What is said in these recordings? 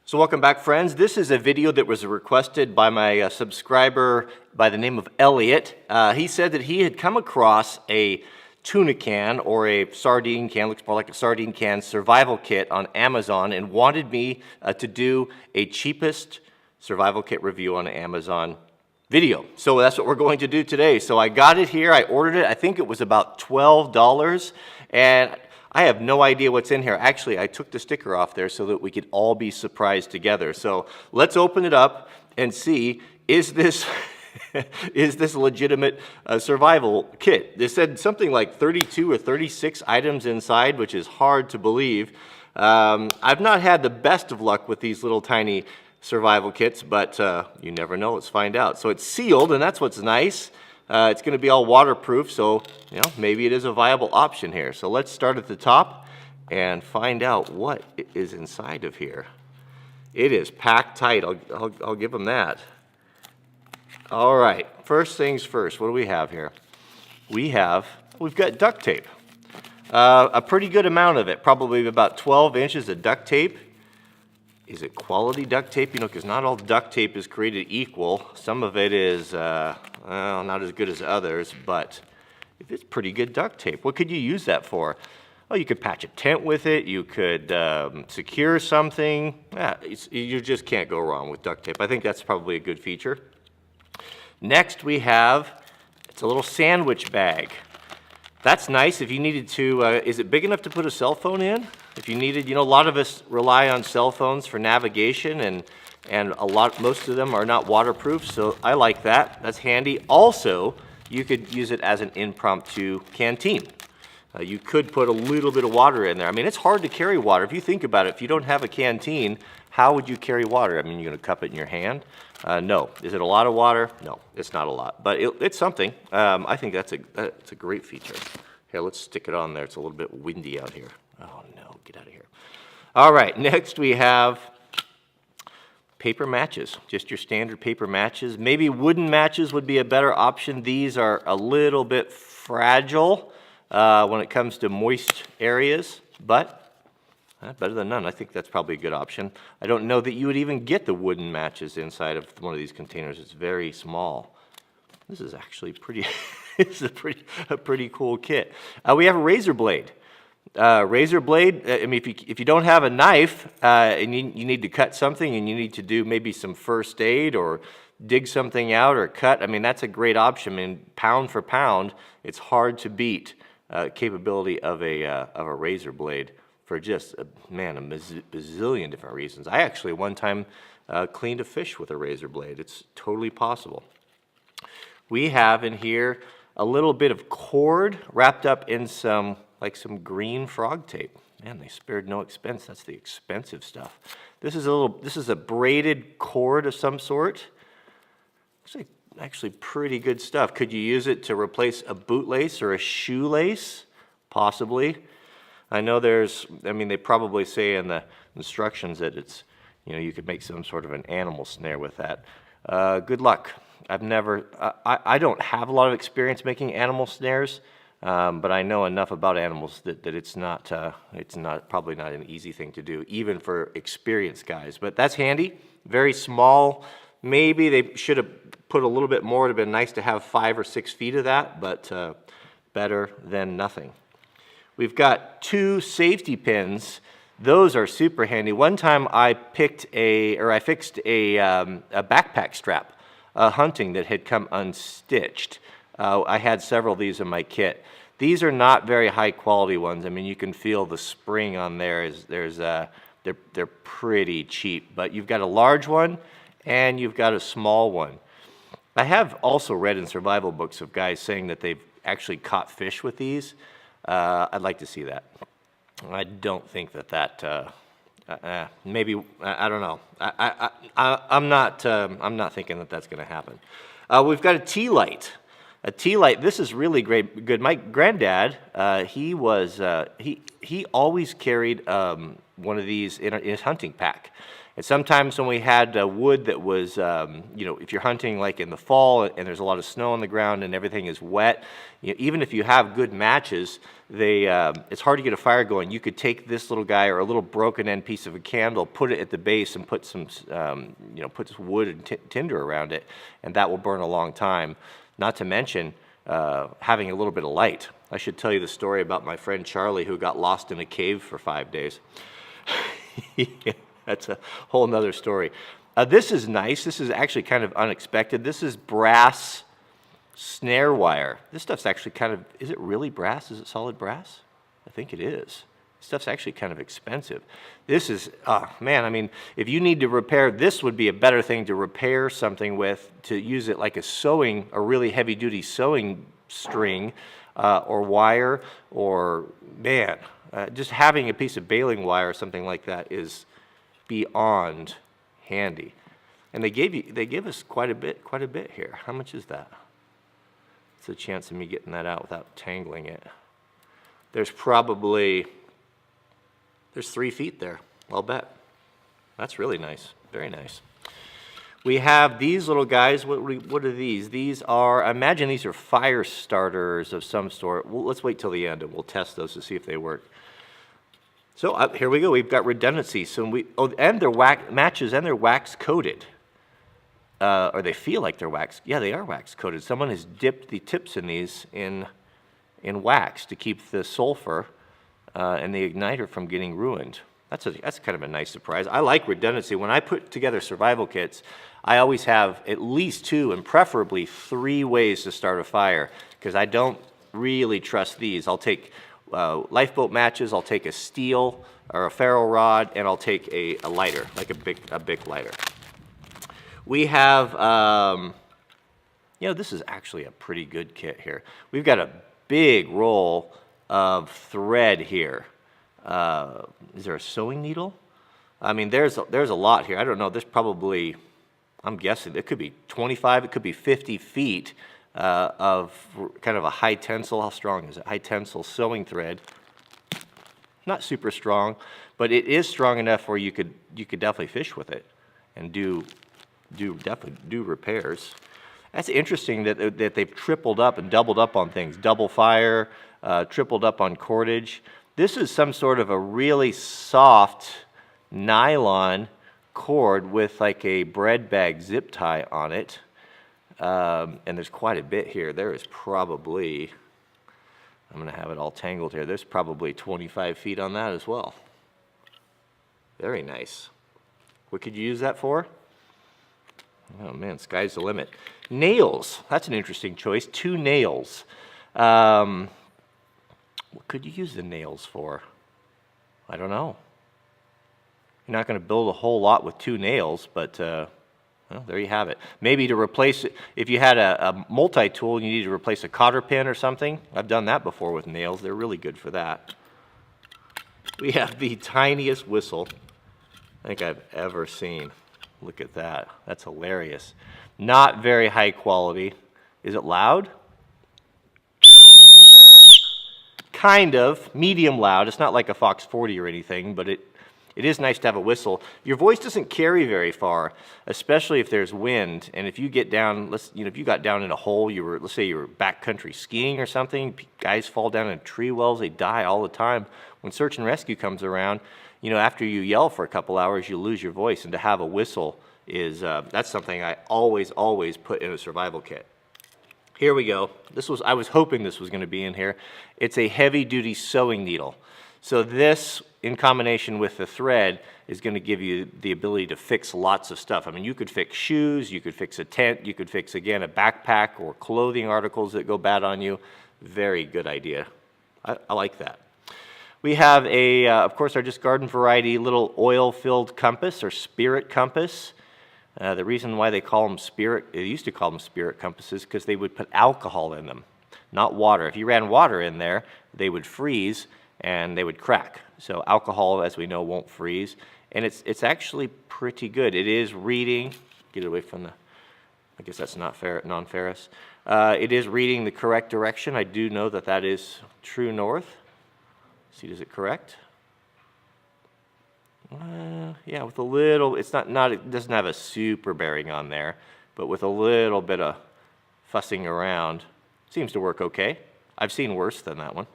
So welcome back, friends. This is a video that was requested by my subscriber by the name of Elliot. He said that he had come across a tuna can or a sardine can, looks more like a sardine can survival kit on Amazon, and wanted me to do a cheapest survival kit review on Amazon video. So that's what we're going to do today. So I got it here, I ordered it, I think it was about $12, and I have no idea what's in here. Actually, I took the sticker off there so that we could all be surprised together. So let's open it up and see, is this is this a legitimate survival kit? They said something like 32 or 36 items inside, which is hard to believe. I've not had the best of luck with these little tiny survival kits, but you never know. Let's find out. So it's sealed, and that's what's nice. It's going to be all waterproof, so maybe it is a viable option here. So let's start at the top and find out what is inside of here. It is packed tight. I'll give them that. All right, first things first. What do we have here? We've got duct tape. A pretty good amount of it, probably about 12 inches of duct tape. Is it quality duct tape? Because not all duct tape is created equal. Some of it is not as good as others, but if it's pretty good duct tape, what could you use that for? Oh, you could patch a tent with it. You could secure something. You just can't go wrong with duct tape. I think that's probably a good feature. Next we have, it's a little sandwich bag. That's nice if you needed to, is it big enough to put a cell phone in? If you needed, a lot of us rely on cell phones for navigation, and most of them are not waterproof, so I like that. That's handy. Also, you could use it as an impromptu canteen. You could put a little bit of water in there. I mean, it's hard to carry water. If you think about it, if you don't have a canteen, how would you carry water? I mean, you're going to cup it in your hand? No. Is it a lot of water? No, it's not a lot, but it's something. I think that's a great feature. Here, let's stick it on there. It's a little bit windy out here. Oh no, get out of here. All right, next we have paper matches, just your standard paper matches. Maybe wooden matches would be a better option. These are a little bit fragile when it comes to moist areas, but better than none. I think that's probably a good option. I don't know that you would even get the wooden matches inside of one of these containers. It's very small. This is actually pretty, this is a pretty cool kit. We have a razor blade. Razor blade, I mean, if you don't have a knife and you need to cut something and you need to do maybe some first aid or dig something out or cut, I mean, that's a great option. I mean, pound for pound, it's hard to beat capability of a razor blade for just, a bazillion different reasons. I actually one time cleaned a fish with a razor blade. It's totally possible. We have in here a little bit of cord wrapped up in some green frog tape. Man, they spared no expense. That's the expensive stuff. This is a braided cord of some sort. Looks like actually pretty good stuff. Could you use it to replace a bootlace or a shoelace? Possibly. I know they probably say in the instructions that it's, you could make some sort of an animal snare with that. Good luck. I don't have a lot of experience making animal snares. But I know enough about animals that it's probably not an easy thing to do, even for experienced guys. But that's handy. Very small. Maybe they should have put a little bit more. It would have been nice to have 5 or 6 feet of that, but better than nothing. We've got 2 safety pins. Those are super handy. One time I fixed a backpack strap, hunting that had come unstitched. I had several of these in my kit. These are not very high quality ones. I mean, you can feel the spring on there. They're pretty cheap. But you've got a large one and you've got a small one. I have also read in survival books of guys saying that they've actually caught fish with these. I'd like to see that. I don't think that maybe, I don't know. I'm not thinking that that's going to happen. We've got a tea light. A tea light, this is really good. My granddad, he always carried one of these in his hunting pack. And sometimes when we had wood that was, if you're hunting like in the fall and there's a lot of snow on the ground and everything is wet, even if you have good matches, it's hard to get a fire going. You could take this little guy or a little broken end piece of a candle, put it at the base, and put some, put some wood and tinder around it, and that will burn a long time. Not to mention having a little bit of light. I should tell you the story about my friend Charlie who got lost in a cave for 5 days. That's a whole nother story. This is nice. This is actually kind of unexpected. This is brass snare wire. This stuff's actually kind of, is it really brass? Is it solid brass? I think it is. This stuff's actually kind of expensive. This is, man, I mean, if you need to repair, this would be a better thing to repair something with, to use it like a really heavy duty sewing string or wire, or man, just having a piece of baling wire or something like that is beyond handy. And they give us quite a bit here. How much is that? It's a chance of me getting that out without tangling it. There's 3 feet there, I'll bet. That's really nice, very nice. We have these little guys. What are these? These are, I imagine these are fire starters of some sort. Well, let's wait till the end and we'll test those to see if they work. So here we go. We've got redundancy. So and they're matches, and they're wax coated, or they feel like they're wax. Yeah, they are wax coated. Someone has dipped the tips in these in wax to keep the sulfur and the igniter from getting ruined. That's kind of a nice surprise. I like redundancy. When I put together survival kits, I always have at least 2 and preferably 3 ways to start a fire, because I don't really trust these. I'll take lifeboat matches, I'll take a steel or a ferro rod, and I'll take a lighter, like a big lighter. We have, this is actually a pretty good kit here. We've got a big roll of thread here. Is there a sewing needle? I mean, there's a lot here. I don't know. There's probably, I'm guessing, it could be 25, it could be 50 feet of kind of a high tensile. How strong is it? High tensile sewing thread. Not super strong, but it is strong enough where you could definitely fish with it and definitely do repairs. That's interesting that they've tripled up and doubled up on things. Double fire, tripled up on cordage. This is some sort of a really soft nylon cord with like a bread bag zip tie on it. And there's quite a bit here. There is probably, I'm going to have it all tangled here. There's probably 25 feet on that as well. Very nice. What could you use that for? Oh man, sky's the limit. Nails. That's an interesting choice. 2 nails. What could you use the nails for? I don't know. You're not going to build a whole lot with 2 nails, but well, there you have it. Maybe to replace it, if you had a multi-tool and you need to replace a cotter pin or something. I've done that before with nails. They're really good for that. We have the tiniest whistle I think I've ever seen. Look at that. That's hilarious. Not very high quality. Is it loud? Kind of. Medium loud. It's not like a Fox 40 or anything, but it is nice to have a whistle. Your voice doesn't carry very far, especially if there's wind. And if you get down, if you got down in a hole, let's say you were backcountry skiing or something, guys fall down in tree wells, they die all the time. When search and rescue comes around, after you yell for a couple hours, you lose your voice. And to have a whistle is, that's something I always put in a survival kit. Here we go. I was hoping this was going to be in here. It's a heavy-duty sewing needle. So this, in combination with the thread, is going to give you the ability to fix lots of stuff. I mean, you could fix shoes, you could fix a tent, you could fix, again, a backpack or clothing articles that go bad on you. Very good idea. I like that. We have of course, our just garden variety little oil-filled compass or spirit compass. The reason why they used to call them spirit compasses, because they would put alcohol in them, not water. If you ran water in there, they would freeze and they would crack. So alcohol, as we know, won't freeze. And it's actually pretty good. It is reading, get it away from I guess that's not fair, non-ferrous. It is reading the correct direction. I do know that that is true north. See, does it correct? Yeah, with a little, it's not, it doesn't have a super bearing on there, but with a little bit of fussing around, seems to work okay. I've seen worse than that one.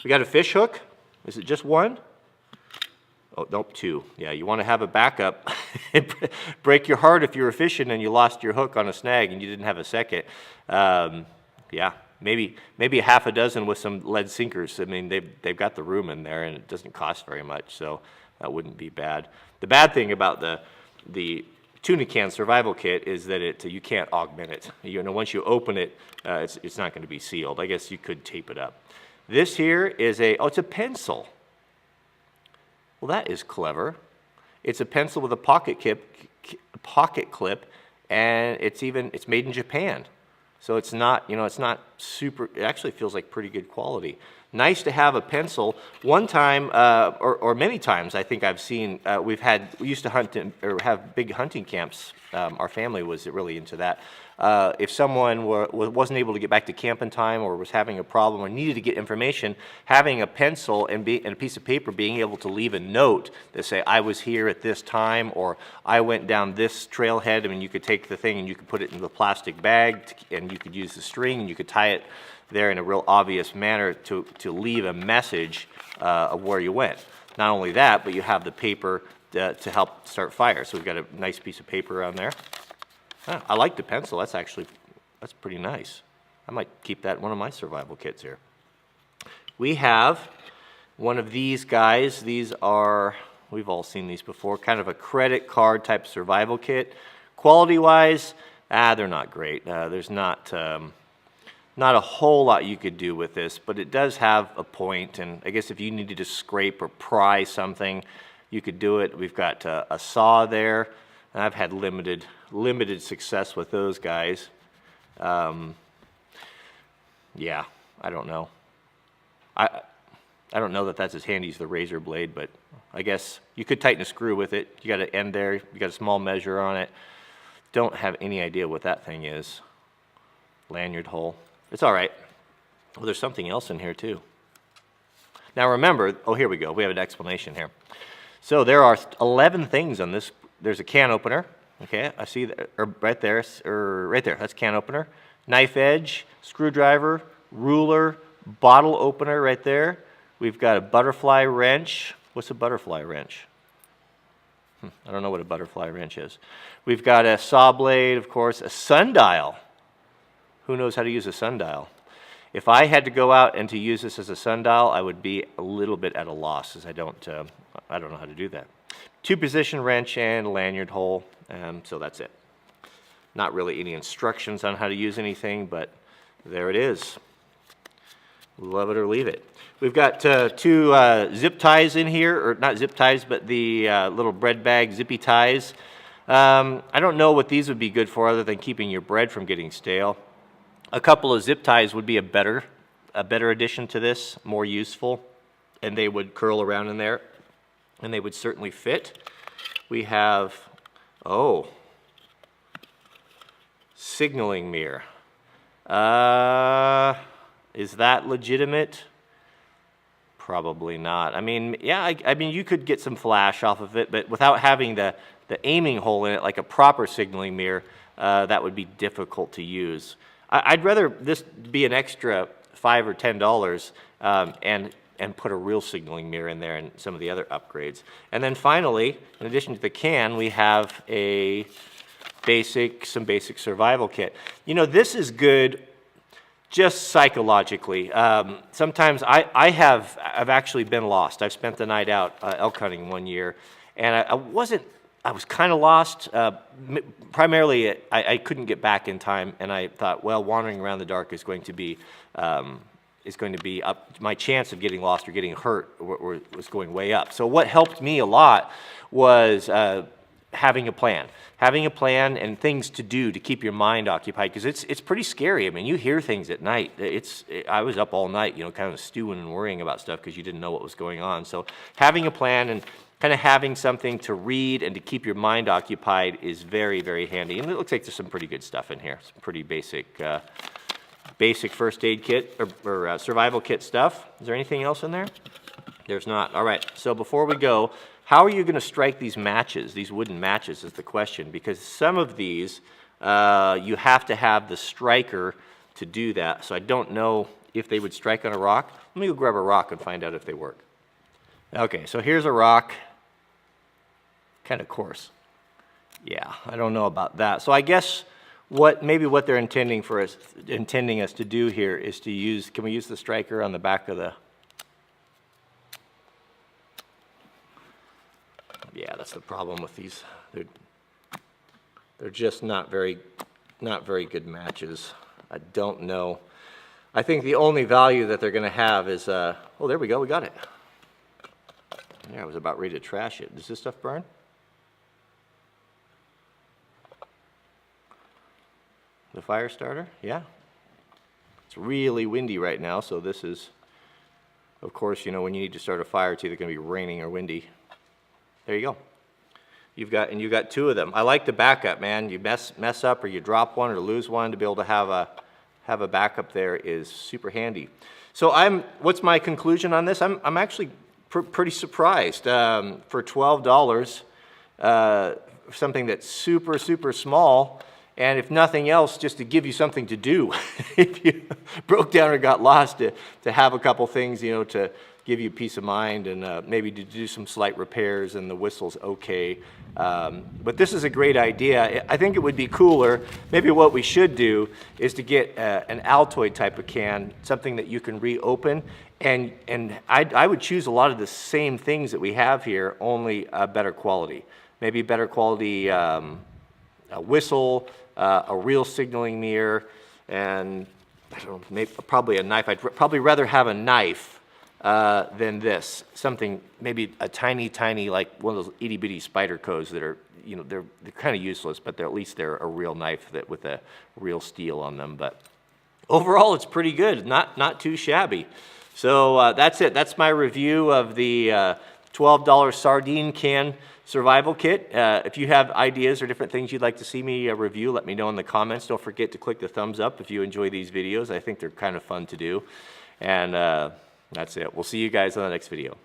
We got a fish hook. Is it just one? Oh, nope, two. Yeah, you want to have a backup. Break your heart if you were fishing and you lost your hook on a snag and you didn't have a second. Yeah, maybe a half a dozen with some lead sinkers. I mean, they've got the room in there and it doesn't cost very much, so that wouldn't be bad. The bad thing about the tuna can survival kit is that you can't augment it. You know, once you open it, it's not going to be sealed. I guess you could tape it up. This here is it's a pencil. Well, that is clever. It's a pencil with a pocket clip, and it's made in Japan. So it's not, it's not super, it actually feels like pretty good quality. Nice to have a pencil. One time, or many times, I think I've seen, we used to hunt or have big hunting camps. Our family was really into that. If someone wasn't able to get back to camp in time or was having a problem or needed to get information, having a pencil and a piece of paper, being able to leave a note that say, I was here at this time, or I went down this trailhead. I mean, you could take the thing and you could put it in the plastic bag, and you could use the string and you could tie it there in a real obvious manner to leave a message of where you went. Not only that, but you have the paper to help start fire. So we've got a nice piece of paper on there. I like the pencil. That's pretty nice. I might keep that in one of my survival kits here. We have one of these guys. These are, we've all seen these before, kind of a credit card type survival kit. Quality-wise, they're not great. There's not a whole lot you could do with this, but it does have a point, and I guess if you needed to scrape or pry something, you could do it. We've got a saw there, and I've had limited success with those guys. Yeah, I don't know. I don't know that that's as handy as the razor blade, but I guess you could tighten a screw with it. You got an end there, you got a small measure on it. Don't have any idea what that thing is. Lanyard hole. It's all right. Well, there's something else in here too. Now remember, here we go. We have an explanation here. So there are 11 things on this. There's a can opener. Okay, I see that, right there, that's can opener. Knife edge, screwdriver, ruler, bottle opener right there. We've got a butterfly wrench. What's a butterfly wrench? I don't know what a butterfly wrench is. We've got a saw blade, of course, a sundial. Who knows how to use a sundial? If I had to go out and to use this as a sundial, I would be a little bit at a loss, as I don't know how to do that. 2-position wrench and a lanyard hole, so that's it. Not really any instructions on how to use anything, but there it is. Love it or leave it. We've got 2 zip ties in here, or not zip ties, but the little bread bag zippy ties. I don't know what these would be good for other than keeping your bread from getting stale. A couple of zip ties would be a better addition to this, more useful, and they would curl around in there, and they would certainly fit. We have, signaling mirror. Is that legitimate? Probably not. I mean, yeah, I mean, you could get some flash off of it, but without having the aiming hole in it, like a proper signaling mirror, that would be difficult to use. I'd rather this be an extra $5 or $10 and put a real signaling mirror in there and some of the other upgrades. And then finally, in addition to the can, we have some basic survival kit. You know, this is good just psychologically. Sometimes I've actually been lost. I've spent the night out elk hunting one year, and I was kind of lost. Primarily, I couldn't get back in time, and I thought, well, wandering around the dark is going to be up. My chance of getting lost or getting hurt was going way up. So what helped me a lot was having a plan and things to do to keep your mind occupied, because it's pretty scary. I mean, you hear things at night. I was up all night, kind of stewing and worrying about stuff because you didn't know what was going on. So having a plan kind of having something to read and to keep your mind occupied is very, very handy. And it looks like there's some pretty good stuff in here. Some pretty basic first aid kit or survival kit stuff. Is there anything else in there? There's not. All right, so before we go, how are you going to strike these matches, these wooden matches is the question, because some of these you have to have the striker to do that. So I don't know if they would strike on a rock. Let me go grab a rock and find out if they work. Okay, so here's a rock. Kind of coarse. Yeah, I don't know about that. So I guess maybe what they're intending us to do here is to use, can we use the striker on the back of the, yeah, that's the problem with these. They're just not very good matches. I don't know. I think the only value that they're going to have is, oh, there we go, we got it. Yeah, I was about ready to trash it. Does this stuff burn? The fire starter? Yeah. It's really windy right now, so this is, of course, you know, when you need to start a fire, it's either going to be raining or windy. There you go. You've got two of them. I like the backup, man. You mess up or you drop one or lose one, to be able to have a backup there is super handy. So what's my conclusion on this? I'm actually pretty surprised. For $12, something that's super, super small, and if nothing else, just to give you something to do. If you broke down or got lost, to have a couple things, you know, to give you peace of mind, and maybe to do some slight repairs, and the whistle's okay. But this is a great idea. I think it would be cooler, maybe what we should do is to get an Altoid type of can, something that you can reopen, and I would choose a lot of the same things that we have here, only a better quality. Maybe better quality a whistle, a real signaling mirror, and I don't know, maybe, probably a knife. I'd probably rather have a knife than this. Something, maybe a tiny, like one of those itty bitty spider codes that are, you know, they're kind of useless, but at least they're a real knife that with a real steel on them. But overall, it's pretty good. Not too shabby. So that's it. That's my review of the $12 sardine can survival kit. If you have ideas or different things you'd like to see me review, let me know in the comments. Don't forget to click the thumbs up if you enjoy these videos. I think they're kind of fun to do. And that's it. We'll see you guys on the next video.